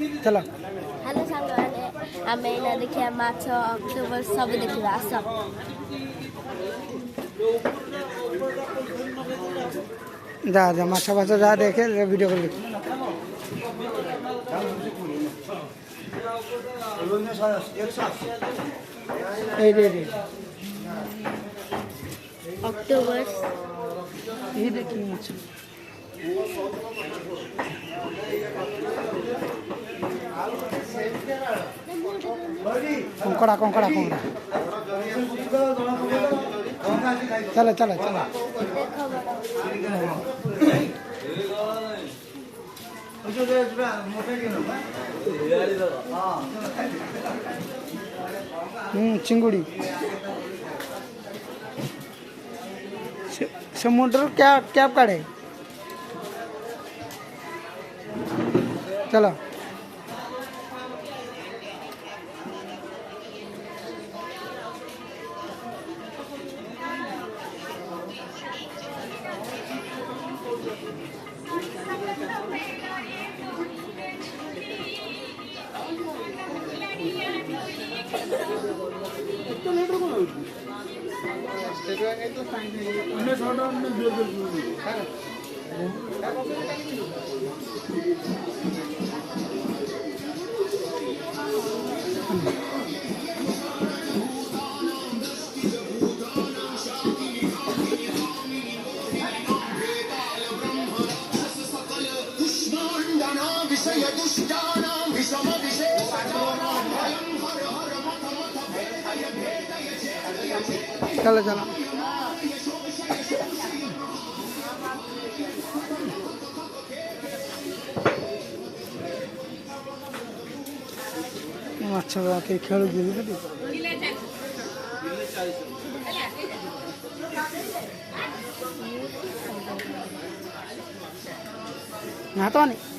चलो हेलो साଙ୍ଗମାନେ ଆମେ ଏଇନା ଦେଖିବା ମାଛ ଅକ୍ଟୋବର ସବୁ ଦେଖିବା ଆସ जा जा माछा फाछ जा देखे वीडियो कर ଅକ୍ଟୋବର ये देखिए माछा कंकड़ा कंकड़ा कंकड़ा चलो चलो चलो चिंगुड़ी समुद्र क्या क्या काढ़े चलो चलो चलो अच्छा के खेल यहाँ तो नहीं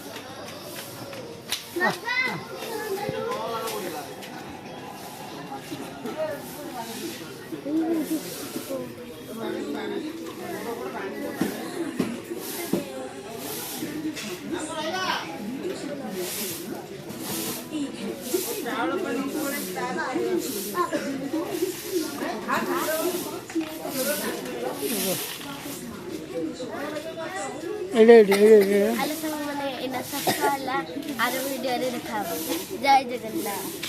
हेलो साଙ୍ଗମାନେ ଏଇନା ସକାଳ ହେଲା ଆର ଭିଡ଼ିଓରେ ଦେଖା ହବ ଜୟ ଜଗନ୍ନାଥ।